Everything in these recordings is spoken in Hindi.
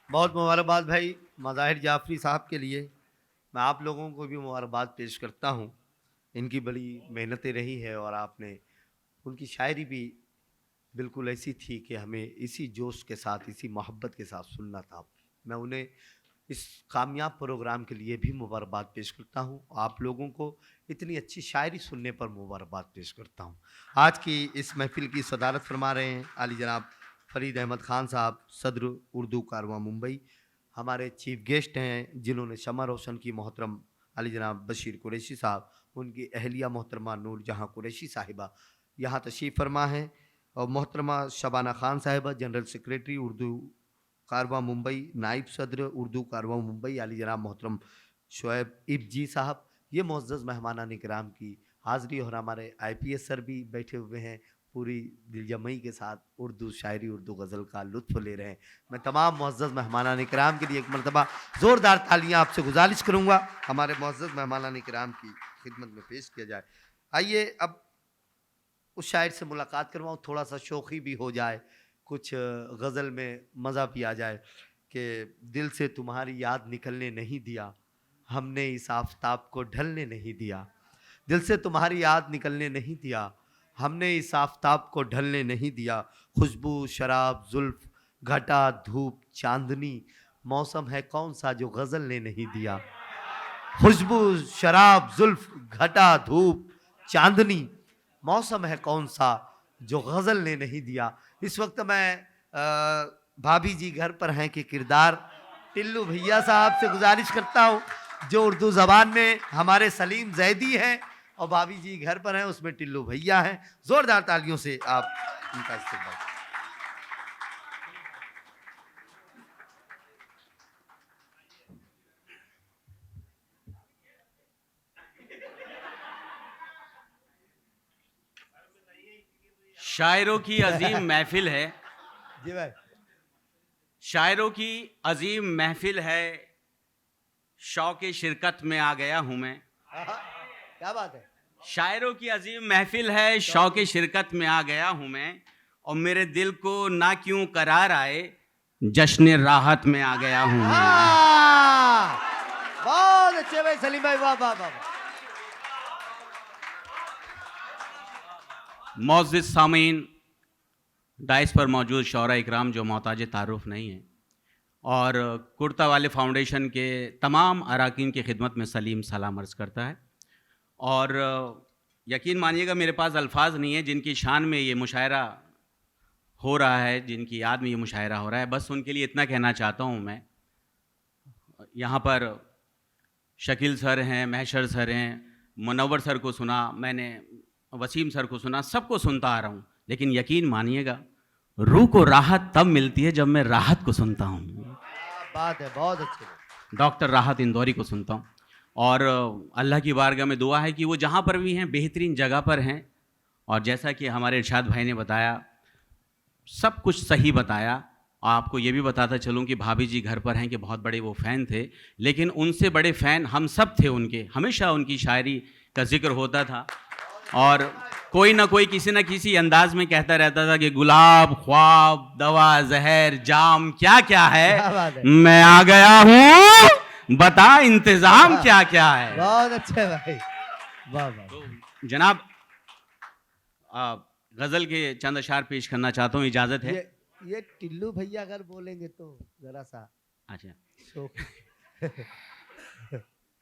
बहुत मुबारकबाद भाई मज़ाहिर जाफ़री साहब के लिए। मैं आप लोगों को भी मुबारकबाद पेश करता हूँ। इनकी बड़ी मेहनतें रही है और आपने उनकी शायरी भी बिल्कुल ऐसी थी कि हमें इसी जोश के साथ, इसी मोहब्बत के साथ सुनना था। मैं उन्हें इस कामयाब प्रोग्राम के लिए भी मुबारकबाद पेश करता हूँ। आप लोगों को इतनी अच्छी शायरी सुनने पर मुबारकबाद पेश करता हूँ। आज की इस महफ़िल की सदारत फरमा रहे हैं आली जनाब फ़रीद अहमद ख़ान साहब, सदर उर्दू कारवां मुंबई। हमारे चीफ गेस्ट हैं जिन्होंने शमा रोशन की मोहतरम आली जनाब बशीर कुरैशी साहब, उनकी अहलिया मोहतरमा नूर जहाँ कुरैशी साहिबा यहाँ तशरीफ़ फरमा है, और मोहतरमा शबाना ख़ान साहिबा जनरल सेक्रेटरी उर्दू कारवां मुंबई, नाइब सदर उर्दू कारवां मुंबई आली जनाब मोहतरम शुएब इब्जी साहब। ये मुअज़्ज़ज़ मेहमानान इकराम की हाज़िरी और हमारे IPS सर भी बैठे हुए हैं, पूरी दिलजमई के साथ उर्दू शायरी, उर्दू गज़ल का लुत्फ़ ले रहे हैं। मैं तमाम मुअज़्ज़ज़ मेहमानान इकराम के लिए एक मरतबा ज़ोरदार तालियाँ आपसे गुज़ारिश करूँगा, हमारे मुअज़्ज़ज़ मेहमानान इकराम की खिदमत में पेश किया जाए। आइए अब उस शायर से मुलाकात करवाऊँ, थोड़ा-सा शौख़ी भी हो जाए, कुछ गज़ल में मज़ा भी आ जाए कि दिल से तुम्हारी याद निकलने नहीं दिया, हमने इस आफ़ताब को ढलने नहीं दिया। दिल से तुम्हारी याद निकलने नहीं दिया, हमने इस आफ़ताब को ढलने नहीं दिया। खुशबू, शराब, ज़ुल्फ़, घटा, धूप, चाँदनी, मौसम है कौन-सा जो गज़ल ने नहीं दिया। खुशबू, शराब, ज़ुल्फ़, घटा, धूप, चाँदनी, मौसम है कौन-सा जो गज़ल ने नहीं दिया। इस वक्त मैं भाभी जी घर पर हैं कि किरदार टिल्लू भैया साहब से गुज़ारिश करता हूँ, जो उर्दू ज़बान में हमारे सलीम ज़ैदी हैं, और भाभी जी घर पर हैं उसमें टिल्लू भैया हैं। ज़ोरदार तालियों से आप उनका इस्तेमाल। शायरों की अजीम महफिल है। जी भाई। शायरों की अजीम महफिल है, शौक़ शिरकत में आ गया हूँ मैं। क्या बात है। शायरों की अजीम महफिल है, शौक़ शिरकत में आ गया हूँ मैं, और मेरे दिल को ना क्यों करार आए, जश्न राहत में आ गया हूँ मैं। बहुत अच्छे भाई सलीम भाई, वाह वाह वाह। मौजूद सामीन, डाइस पर मौजूद शौरा इकराम जो मोहताज तारुफ नहीं है, और कुर्ता वाले फाउंडेशन के तमाम अराकीन की खिदमत में सलीम सलाम अर्ज़ करता है। और यकीन मानिएगा मेरे पास अल्फाज नहीं है जिनकी शान में ये मुशायरा हो रहा है, जिनकी याद में ये मुशायरा हो रहा है। बस उनके लिए इतना कहना चाहता हूँ मैं। यहाँ पर शकील सर हैं, महशर सर हैं, मुनव्वर सर को सुना मैंने, वसीम सर को सुना, सबको सुनता आ रहा हूँ, लेकिन यकीन मानिएगा रूह को राहत तब मिलती है जब मैं राहत को सुनता हूँ। बात है, बहुत अच्छी। डॉक्टर राहत इंदौरी को सुनता हूँ, और अल्लाह की बारगाह में दुआ है कि वो जहाँ पर भी हैं बेहतरीन जगह पर हैं, और जैसा कि हमारे इरशाद भाई ने बताया सब कुछ सही बताया। आपको ये भी बताता चलूँ कि भाभी जी घर पर हैं कि बहुत बड़े वो फ़ैन थे, लेकिन उनसे बड़े फ़ैन हम सब थे उनके। हमेशा उनकी शायरी का जिक्र होता था, और कोई ना कोई किसी न किसी अंदाज में कहता रहता था कि गुलाब, ख्वाब, दवा, जहर, जाम, क्या क्या है, मैं आ गया हूँ, बता इंतज़ाम क्या क्या है। बहुत अच्छे भाई, वाह वाह। तो जनाब गज़ल के चंद अशार पेश करना चाहता हूँ, इजाज़त है? ये टिल्लू भैया अगर बोलेंगे तो ज़रा सा अच्छा।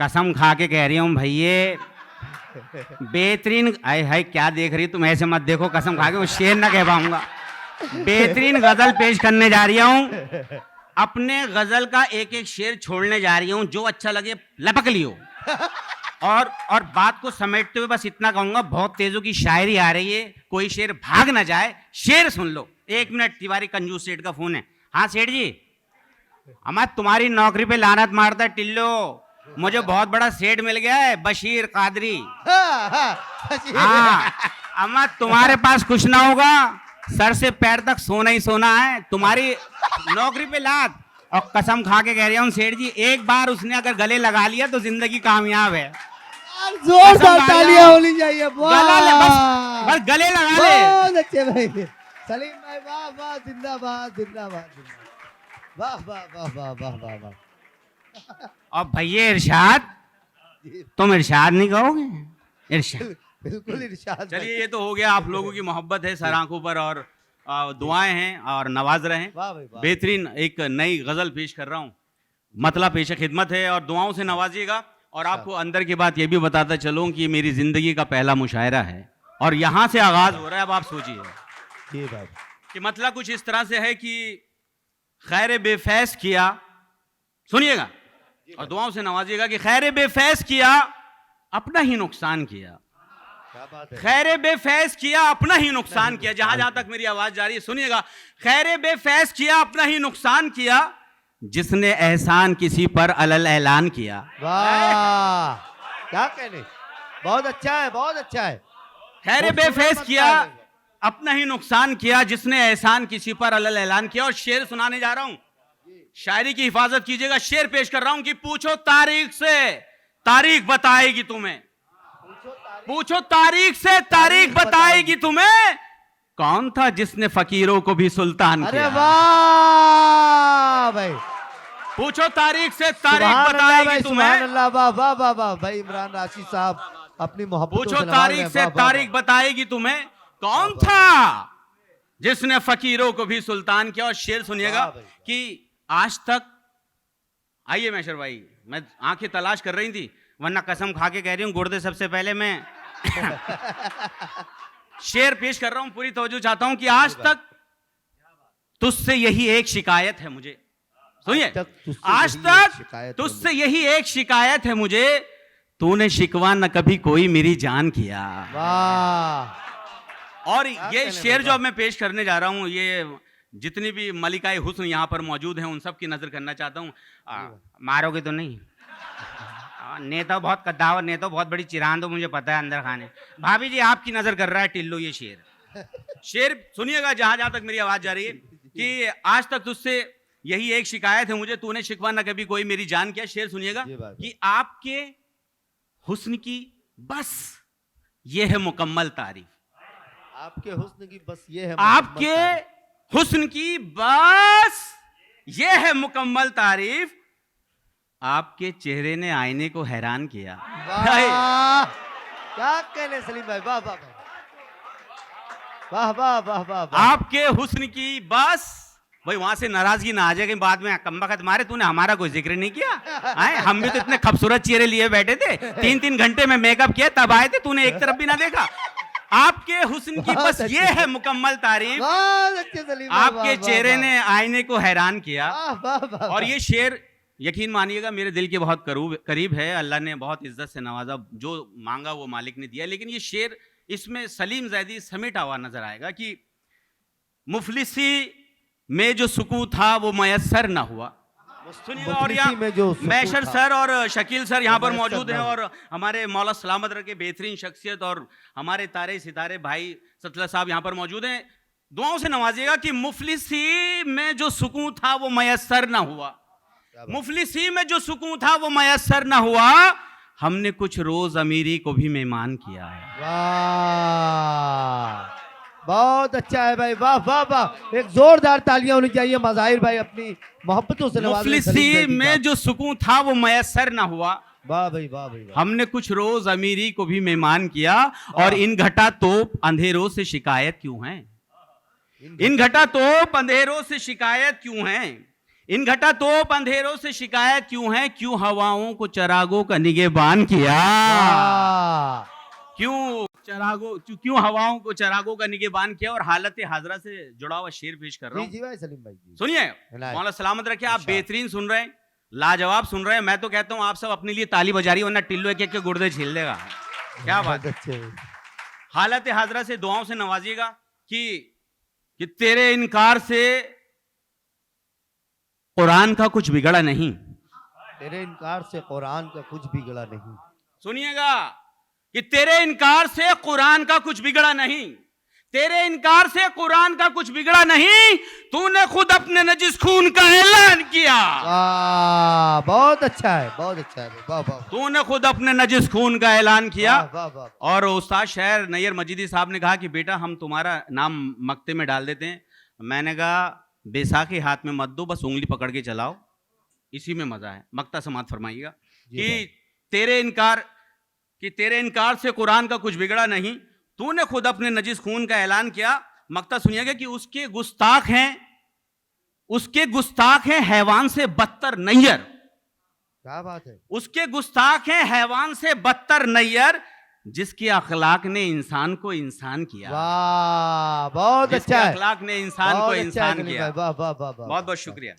कसम खा के कह रही हूँ भैये, बेहतरीन। आय हाय क्या देख रही, तुम ऐसे मत देखो, कसम खा के वो शेर ना कह पाऊंगा। बेहतरीन गजल पेश करने जा रही हूँ, अपने गजल का एक एक शेर छोड़ने जा रही हूँ, जो अच्छा लगे लपक लियो। और बात को समेटते हुए बस इतना कहूंगा, बहुत तेजों की शायरी आ रही है, कोई शेर भाग ना जाए, शेर सुन लो। 1 मिनट, तिवारी कंजूस सेठ का फोन है। हाँ सेठ जी, हमारे तुम्हारी नौकरी पे लानत मारता है टिल्लो, मुझे बहुत बड़ा सेठ मिल गया है, बशीर कादरी। हाँ, अम्मा तुम्हारे पास कुछ ना होगा, सर से पैर तक सोना ही सोना है, तुम्हारी नौकरी पे लात। और कसम खा के कह रहा हूँ सेठ जी, एक बार उसने अगर गले लगा लिया तो जिंदगी कामयाब है। जोरदार तालियां होनी चाहिए। बस गले लगा ले। बहुत अच्छे भाई सलीम भाई, वाह वाह, जिंदाबाद जिंदाबाद जिंदाबाद। वाह वाह वाह वाह वाह वाह वाह। और भैया इरशाद, जी, तुम इरशाद नहीं कहोगे? इरशाद। बिल्कुल इरशाद भाई। चलिए, ये तो हो गया, आप लोगों की मोहब्बत है सर आंखों पर, और दुआएं हैं और नवाज रहे हैं। वाह भाई वाह। बेहतरीन एक नई गजल पेश कर रहा हूँ, मतलब पेश खिदमत है, और दुआओं से नवाजिएगा। और आपको अंदर की बात ये भी बताता चलूं कि मेरी जिंदगी का पहला मुशायरा है और यहाँ से आगाज हो रहा है। अब आप सोचिए जी भाई। कि मतलब कुछ इस तरह से है कि खैर बेफैस किया, सुनिएगा और दुआओं से नवाजिएगा, कि खैर बेफैस किया अपना ही नुकसान किया, क्या बात है। खैर बेफैस किया अपना ही नुकसान किया। जहां जहां तक मेरी आवाज जा रही है सुनिएगा। खैर बेफैस किया अपना ही नुकसान किया, जिसने एहसान किसी पर अलल ऐलान किया। वाह, क्या कहने, बहुत अच्छा है, बहुत अच्छा है। खैर बेफैस किया अपना ही नुकसान किया, जिसने एहसान किसी पर अलल ऐलान किया। और शेर सुनाने जा रहा हूं, शायरी की हिफाजत कीजिएगा। शेर पेश कर रहा हूं कि पूछो तारीख से, तारीख बताएगी तुम्हें। पूछो तारीख से, तारीख बताएगी तुम्हें। कौन था जिसने फकीरों को भी सुल्तान अरे किया? वाह भाई, पूछो तारीख से, तारीख सुभान अल्लाह बताएगी भाई, तुम्हें। सुभान अल्लाह, वाह वाह वाह वाह भाई। इमरान राशिद साहब अपनी मोहब्बतों पूछो से नवाज रहे तारीख हैं। से, वाह, वाह, तारीख बताएगी तुम्हें। कौन वाह, था जिसने फकीरों को भी सुल्तान किया? और शेर सुनिएगा वाह भाई, वाह। कि आज तक, आइए मैशर भाई, मैं आंखें तलाश कर रही थी, वरना कसम खा के कह रही हूं गुर्दे सबसे पहले मैं शेर पेश कर रहा हूं, पूरी तवज्जो चाहता हूं कि आज तक तुझसे यही एक शिकायत है मुझे। सुनिए, आज तक तुझसे यही एक शिकायत है मुझे, तूने शिकवा न कभी कोई मेरी जान किया। वाह। और ये शेर जो अब मैं पेश करने जा रहा हूं, ये जितनी भी मलिकाए हुस्न यहाँ पर मौजूद हैं उन सब की नजर करना चाहता हूँ। मारोगे तो नहीं? नेता बहुत कद्दावर, नेता बहुत बड़ी चिरांद हो, मुझे पता है अंदर खाने। भाभी जी आपकी नजर कर रहा है टिल्लो ये शेर। शेर सुनिएगा जहां जहां तक मेरी आवाज जा रही है, कि आज तक तुझसे यही एक शिकायत है मुझे, तूने शिकवा न कभी कोई मेरी जान किया। शेर सुनिएगा कि आपके हुस्न की बस ये है मुकम्मल तारीफ। आपके हुस्न की बस ये है, आपके हुस्न की बस ये है मुकम्मल तारीफ, आपके चेहरे ने आईने को हैरान किया। वाह, क्या कहने सलीम भाई, वाह वाह वाह वाह वाह वाह वाह। आपके हुस्न की बस, भाई वहां से नाराजगी ना आ जाए कि बाद में कमबख्त मारे तूने हमारा कोई जिक्र नहीं किया। आए, हम भी तो इतने खूबसूरत चेहरे लिए बैठे थे, 3-3 घंटे में मेकअप किया तब आए थे, तूने एक तरफ भी ना देखा। आपके हुस्न की बस ये है मुकम्मल तारीफ, आपके चेहरे ने आईने को हैरान किया। और ये शेर यकीन मानिएगा मेरे दिल के बहुत करीब है। अल्लाह ने बहुत इज्जत से नवाजा, जो मांगा वो मालिक ने दिया। लेकिन ये शेर, इसमें सलीम जैदी समेटा हुआ नजर आएगा कि मुफलिसी में जो सुकून था वो मयसर ना हुआ। सुनिएगा, और यहाँ मैशर सर और शकील सर यहाँ पर मौजूद हैं, और हमारे मौला सलामत रखे बेहतरीन शख्सियत और हमारे तारे सितारे भाई सतला साहब यहाँ पर मौजूद हैं। दुआओं से नवाजिएगा कि मुफलिसी में जो सुकून था वो मयसर ना हुआ। मुफलिसी में जो सुकून था वो मयसर ना हुआ, हमने कुछ रोज अमीरी को भी मेहमान किया है। वाह, बहुत अच्छा है भाई, वाह वाह वाह। एक जोरदार तालियां होनी चाहिए। मज़ाहिर भाई अपनी मोहब्बतों से मुफलिसी में जो सुकून था वो मयसर ना हुआ, वाह भाई वाह भाई, हमने कुछ रोज अमीरी को भी मेहमान किया। और इन घटा तोप अंधेरों से शिकायत क्यों है? इन घटा तोप अंधेरों से शिकायत क्यों है? इन घटा तोप अंधेरों से शिकायत क्यों है? क्यों हवाओं को चरागों का निगहबान किया? क्यों हवाओं को चरागों का निगहबान किया? और हालत हाजरा से जुड़ा हुआ शेर पेश कर रहा हूं। जी भाई सलीम भाई, सुनिए, मौला सलामत रखे, आप बेहतरीन सुन रहे हैं, लाजवाब सुन रहे हैं। मैं तो कहता हूं आप सब अपने लिए ताली बजा रही हो, वरना टिल्लो एक के गुर्दे छील देगा। क्या बात है। हालत हाजरा से दुआओं से नवाजिएगा कि तेरे इनकार से कुरान का कुछ बिगड़ा नहीं। तेरे इनकार से कुरान का कुछ बिगड़ा नहीं। सुनिएगा कि तेरे इनकार से कुरान का कुछ बिगड़ा नहीं, तेरे इनकार से कुरान का कुछ बिगड़ा नहीं, तूने खुद अपने नजिस खून का ऐलान किया। वाह, बहुत अच्छा है, बहुत अच्छा है, वाह वाह। तूने खुद अपने नजिस खून का ऐलान किया। वाह वाह। और उस्ताद शायर नैयर मजीदी साहब ने कहा कि बेटा हम तुम्हारा नाम मक्ते में डाल देते हैं। मैंने कहा बैसाखी हाथ में मत दो, बस उंगली पकड़ के चलाओ, इसी में मजा है। मक्ता समात फरमाइएगा कि तेरे इनकार से कुरान का कुछ बिगड़ा नहीं, तूने खुद अपने नजिस खून का ऐलान किया। मक्ता सुनिएगा कि उसके गुस्ताख हैं हैवान से बदतर नैयर। क्या बात है। उसके गुस्ताख हैं हैवान से बदतर नैयर, जिसके अखलाक ने इंसान को इंसान किया। वाह, बहुत अच्छा है। अखलाक ने इंसान को इंसान किया। वाह वाह वाह, बहुत बहुत शुक्रिया।